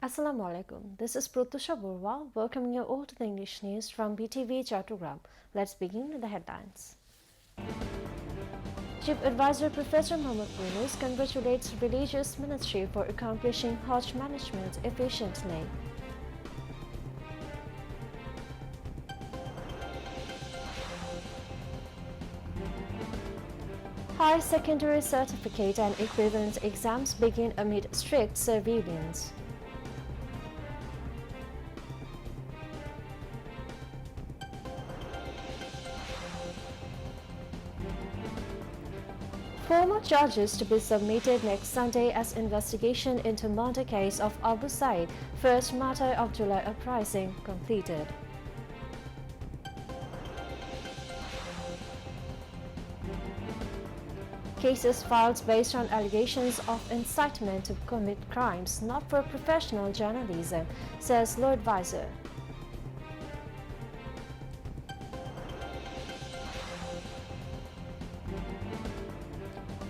Assalamu alaikum. This is Pratusha Burwa welcoming you all to the English news from BTV Chattogram. Let's begin with the headlines. Chief Advisor Professor Muhammad Yunus congratulates Religious Ministry for accomplishing Hajj management efficiently. Higher secondary certificate and equivalent exams begin amid strict surveillance. Former charges to be submitted next Sunday as investigation into murder case of Abu Said, first matter of July uprising, completed. Cases filed based on allegations of incitement to commit crimes not for professional journalism, says law advisor.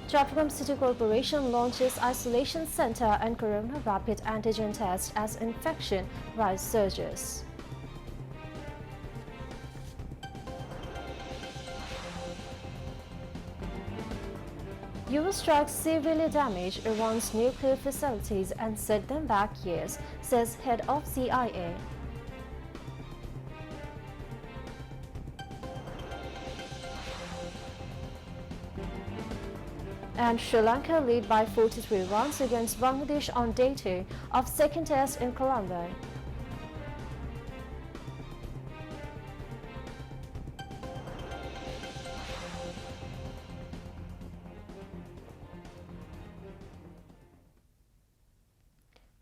Jaffum City Corporation launches isolation center and corona rapid antigen test as infection rise surges. US strikes severely damage Iran's nuclear facilities and set them back years, says head of CIA. And Sri Lanka lead by 43 runs against Bangladesh on day 2 of second test in Colombo.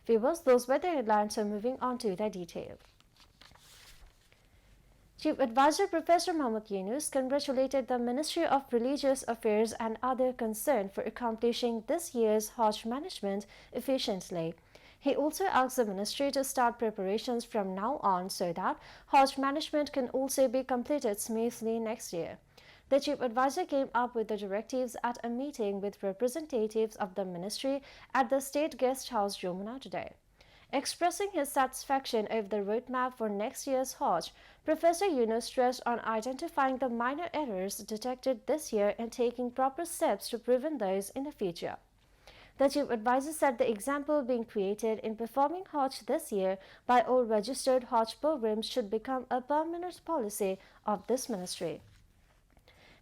Viewers, those were the headlines, so moving on to the detail. Chief Advisor Professor Muhammad Yunus congratulated the Ministry of Religious Affairs and other concerned for accomplishing this year's Hajj management efficiently. He also asked the ministry to start preparations from now on so that Hajj management can also be completed smoothly next year. The Chief Advisor came up with the directives at a meeting with representatives of the ministry at the State Guest House, Yamuna today. Expressing his satisfaction over the roadmap for next year's Hajj, Professor Yunus stressed on identifying the minor errors detected this year and taking proper steps to prevent those in the future. The Chief Advisor said the example being created in performing Hajj this year by all registered Hajj pilgrims should become a permanent policy of this ministry.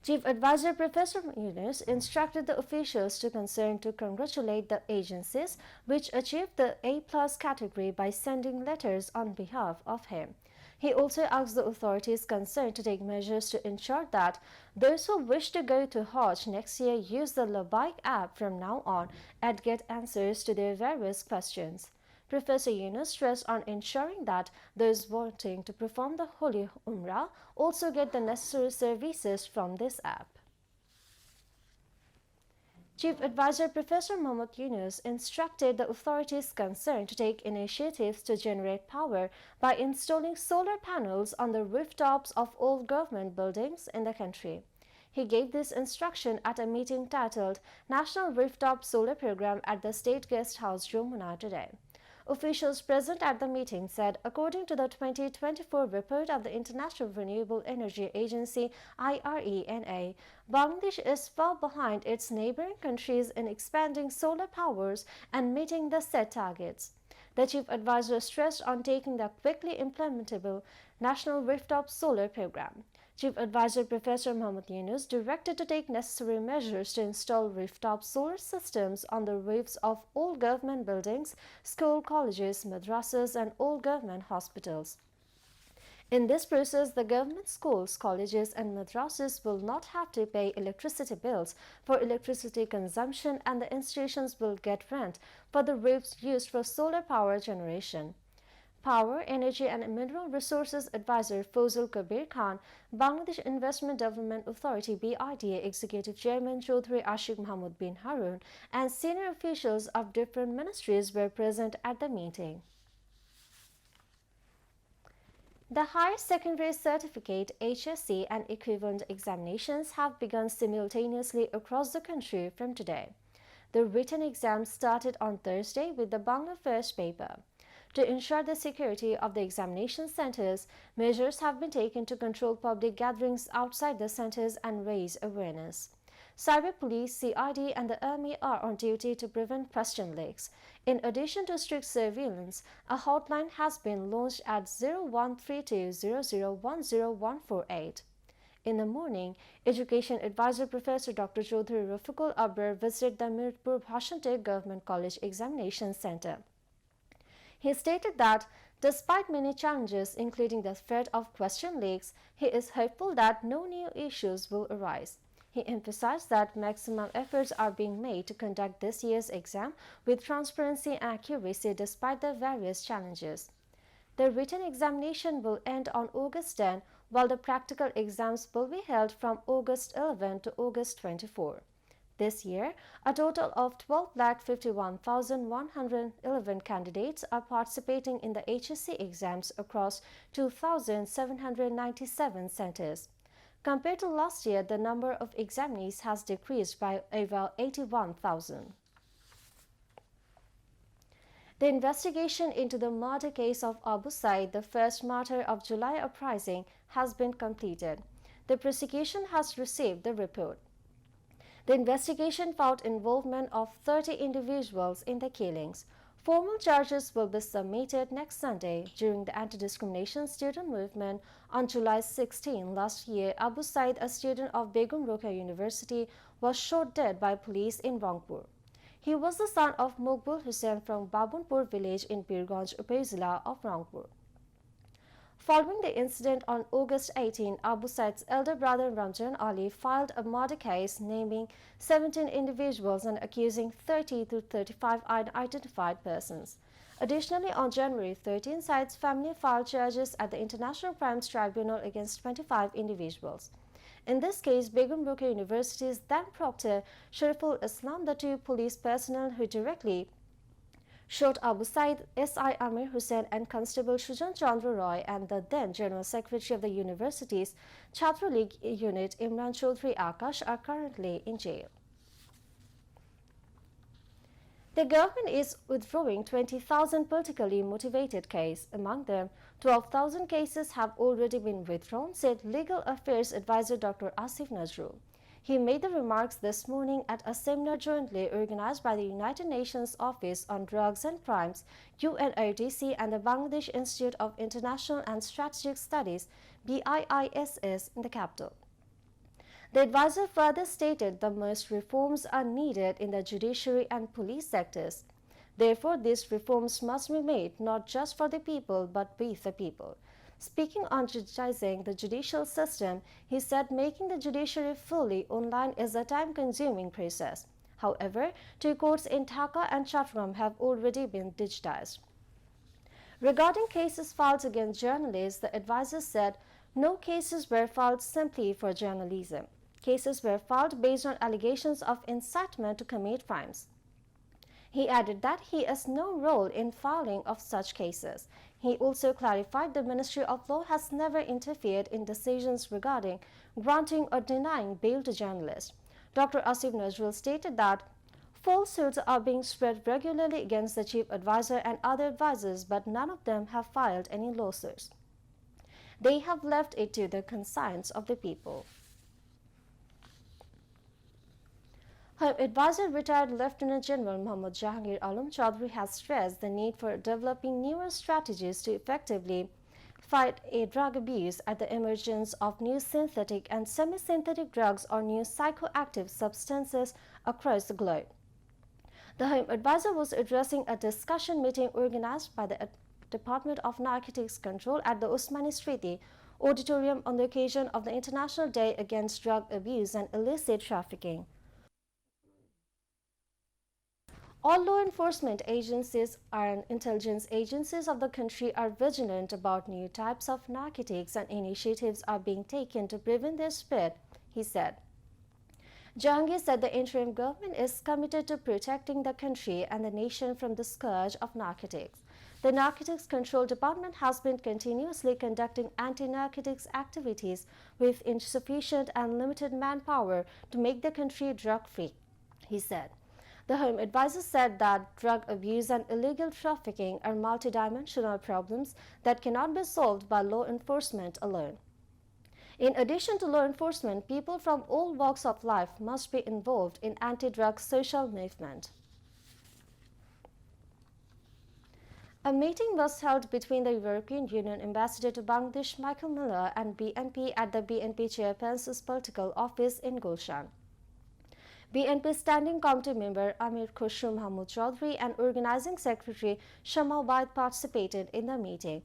Chief Advisor Professor Yunus instructed the officials concerned to congratulate the agencies which achieved the A+ category by sending letters on behalf of him. He also asked the authorities concerned to take measures to ensure that those who wish to go to Hajj next year use the Labbaik app from now on and get answers to their various questions. Professor Yunus stressed on ensuring that those wanting to perform the Holy Umrah also get the necessary services from this app. Chief Advisor Professor Muhammad Yunus instructed the authorities concerned to take initiatives to generate power by installing solar panels on the rooftops of all government buildings in the country. He gave this instruction at a meeting titled National Rooftop Solar Program at the State Guest House, Yamuna today. Officials present at the meeting said, according to the 2024 report of the International Renewable Energy Agency (IRENA), Bangladesh is far behind its neighboring countries in expanding solar powers and meeting the set targets. The Chief Advisor stressed on taking the quickly implementable National Rooftop Solar Program. Chief Advisor Professor Muhammad Yunus directed to take necessary measures to install rooftop solar systems on the roofs of all government buildings, school, colleges, madrasas, and all government hospitals. In this process, the government schools, colleges, and madrasas will not have to pay electricity bills for electricity consumption, and the institutions will get rent for the roofs used for solar power generation. Power, Energy and Mineral Resources Advisor Fozul Kabir Khan, Bangladesh Investment Development Authority (BIDA) Executive Chairman Chaudhry Ashik Mahmud bin Harun, and senior officials of different ministries were present at the meeting. The Higher Secondary Certificate (HSC) and equivalent examinations have begun simultaneously across the country from today. The written exams started on Thursday with the Bangla First paper. To ensure the security of the examination centers, measures have been taken to control public gatherings outside the centers and raise awareness. Cyber Police, CID and the Army are on duty to prevent question leaks. In addition to strict surveillance, a hotline has been launched at 013200100148. In the morning, Education Advisor Professor Dr. Chaudhry Rafiqul Abrar visited the Mirpur Bhashantek Government College Examination Center. He stated that despite many challenges, including the threat of question leaks, he is hopeful that no new issues will arise. He emphasized that maximum efforts are being made to conduct this year's exam with transparency and accuracy despite the various challenges. The written examination will end on August 10, while the practical exams will be held from August 11 to August 24. This year, a total of 12,51,111 candidates are participating in the HSC exams across 2,797 centers. Compared to last year, the number of examinees has decreased by over 81,000. The investigation into the murder case of Abu Said, the first martyr of July uprising, has been completed. The prosecution has received the report. The investigation found involvement of 30 individuals in the killings. Formal charges will be submitted next Sunday. During the anti-discrimination student movement on July 16 last year, Abu Said, a student of Begum Rokeya University, was shot dead by police in Rangpur. He was the son of Mokbul Hussain from Babunpur village in Pirganj Upazila of Rangpur. Following the incident on August 18, Abu Said's elder brother Ramjan Ali filed a murder case naming 17 individuals and accusing 30 to 35 unidentified persons. Additionally, on January 13, Said's family filed charges at the International Crimes Tribunal against 25 individuals. In this case, Begum Rokeya University's then proctor Shariful Islam, the two police personnel who directly shot Abu Said, S.I. Amir Hussain and Constable Shujan Chandra Roy, and the then General Secretary of the university's Chhatra League unit Imran Chaudhry Akash are currently in jail. The government is withdrawing 20,000 politically motivated cases. Among them, 12,000 cases have already been withdrawn, said Legal Affairs Advisor Dr. Asif Nazrul. He made the remarks this morning at a seminar jointly organized by the United Nations Office on Drugs and Crimes, UNODC, and the Bangladesh Institute of International and Strategic Studies, BIISS, in the capital. The advisor further stated the most reforms are needed in the judiciary and police sectors. Therefore, these reforms must be made not just for the people but with the people. Speaking on digitizing the judicial system, he said making the judiciary fully online is a time-consuming process. However, two courts in Dhaka and Chattogram have already been digitized. Regarding cases filed against journalists, the advisor said no cases were filed simply for journalism. Cases were filed based on allegations of incitement to commit crimes. He added that he has no role in filing of such cases. He also clarified the Ministry of Law has never interfered in decisions regarding granting or denying bail to journalists. Dr. Asif Nazrul stated that falsehoods are being spread regularly against the chief advisor and other advisors, but none of them have filed any lawsuits. They have left it to the conscience of the people. Home Advisor retired Lieutenant General Muhammad Jahangir Alam Chaudhry has stressed the need for developing newer strategies to effectively fight drug abuse at the emergence of new synthetic and semi-synthetic drugs or new psychoactive substances across the globe. The Home Advisor was addressing a discussion meeting organized by the Department of Narcotics Control at the Usmani Smriti Auditorium on the occasion of the International Day Against Drug Abuse and Illicit Trafficking. All law enforcement agencies and intelligence agencies of the country are vigilant about new types of narcotics and initiatives are being taken to prevent their spread, he said. Jahangir said the interim government is committed to protecting the country and the nation from the scourge of narcotics. The Narcotics Control Department has been continuously conducting anti-narcotics activities with insufficient and limited manpower to make the country drug-free, he said. The Home Advisor said that drug abuse and illegal trafficking are multidimensional problems that cannot be solved by law enforcement alone. In addition to law enforcement, people from all walks of life must be involved in anti-drug social movement. A meeting was held between the European Union Ambassador to Bangladesh Michael Miller and BNP at the BNP chairperson's political office in Gulshan. BNP Standing Committee member Amir Khosrow Mahmood Chaudhry and Organizing Secretary Shongbad participated in the meeting.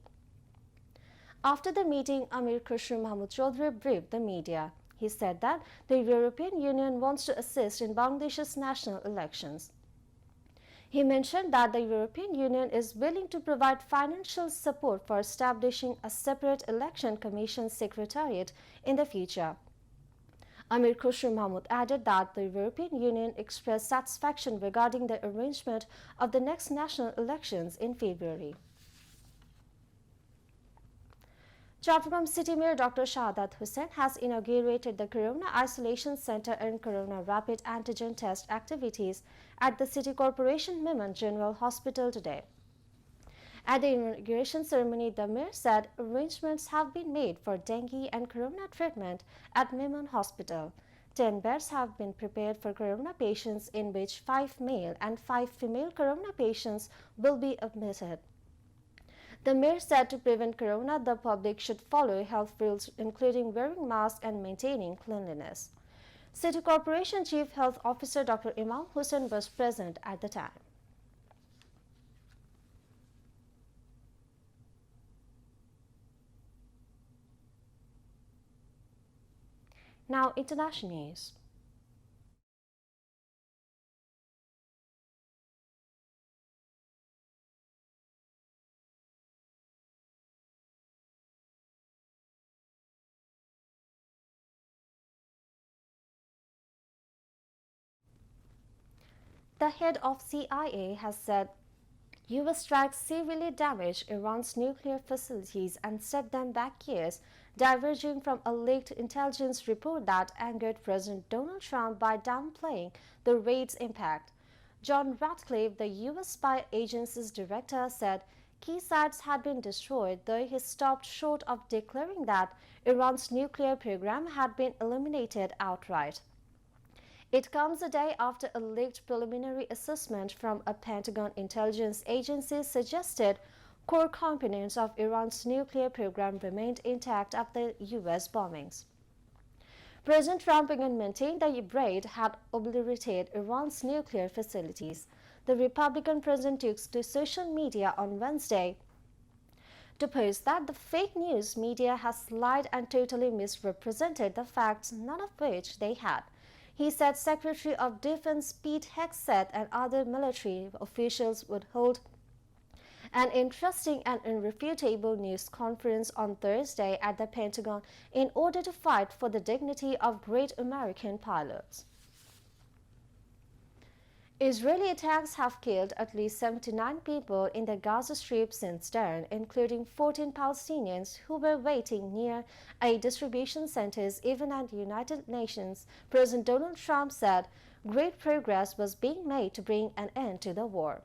After the meeting, Amir Khosrow Mahmood Chaudhry briefed the media. He said that the European Union wants to assist in Bangladesh's national elections. He mentioned that the European Union is willing to provide financial support for establishing a separate election commission secretariat in the future. Amir Khosrow Mahmood added that the European Union expressed satisfaction regarding the arrangement of the next national elections in February. Chattogram City Mayor Dr. Shahadat Hussain has inaugurated the Corona Isolation Center and Corona Rapid Antigen Test activities at the City Corporation Memon General Hospital today. At the inauguration ceremony, the mayor said arrangements have been made for dengue and corona treatment at Memon Hospital. 10 beds have been prepared for corona patients, in which 5 male and 5 female corona patients will be admitted. The mayor said to prevent corona, the public should follow health rules including wearing masks and maintaining cleanliness. City Corporation Chief Health Officer Dr. Imam Hussain was present at the time. Now, international news. The head of CIA has said U.S. strikes severely damaged Iran's nuclear facilities and set them back years, diverging from a leaked intelligence report that angered President Donald Trump by downplaying the raid's impact. John Ratcliffe, the U.S. spy agency's director, said key sites had been destroyed, though he stopped short of declaring that Iran's nuclear program had been eliminated outright. It comes a day after a leaked preliminary assessment from a Pentagon intelligence agency suggested core components of Iran's nuclear program remained intact after U.S. bombings. President Trump again maintained the raid had obliterated Iran's nuclear facilities. The Republican president took to social media on Wednesday to post that the fake news media has lied and totally misrepresented the facts, none of which they had. He said Secretary of Defense Pete Hegseth and other military officials would hold an interesting and irrefutable news conference on Thursday at the Pentagon in order to fight for the dignity of great American pilots. Israeli attacks have killed at least 79 people in the Gaza Strip since dawn, including 14 Palestinians who were waiting near a distribution center. Even at the United Nations, President Donald Trump said great progress was being made to bring an end to the war.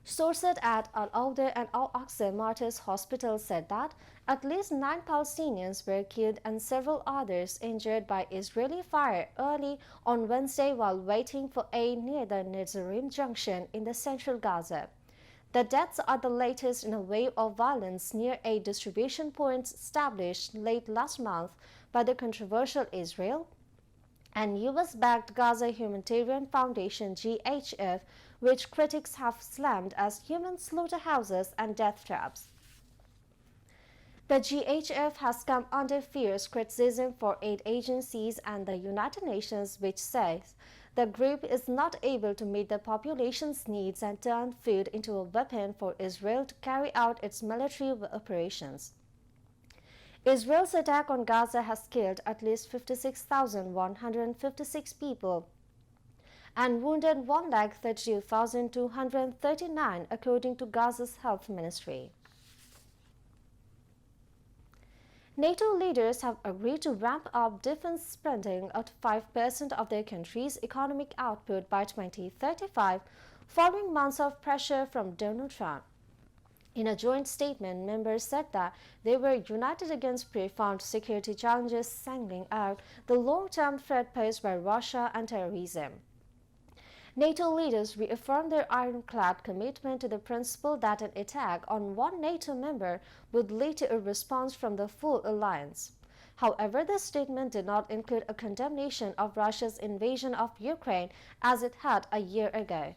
Sources at Al-Awda and Al-Aqsa Martyrs Hospital said that at least 9 Palestinians were killed and several others injured by Israeli fire early on Wednesday while waiting for aid near the Netzarim junction in the central Gaza. The deaths are the latest in a wave of violence near a distribution point established late last month by the controversial Israel and U.S.-backed Gaza Humanitarian Foundation (GHF), which critics have slammed as human slaughterhouses and death traps. The GHF has come under fierce criticism for aid agencies and the United Nations, which says the group is not able to meet the population's needs and turn food into a weapon for Israel to carry out its military operations. Israel's attack on Gaza has killed at least 56,156 people and wounded 132,239, according to Gaza's health ministry. NATO leaders have agreed to ramp up defense spending at 5% of their country's economic output by 2035, following months of pressure from Donald Trump. In a joint statement, members said that they were united against profound security challenges, singling out the long-term threat posed by Russia and terrorism. NATO leaders reaffirmed their ironclad commitment to the principle that an attack on one NATO member would lead to a response from the full alliance. However, the statement did not include a condemnation of Russia's invasion of Ukraine as it had a year ago.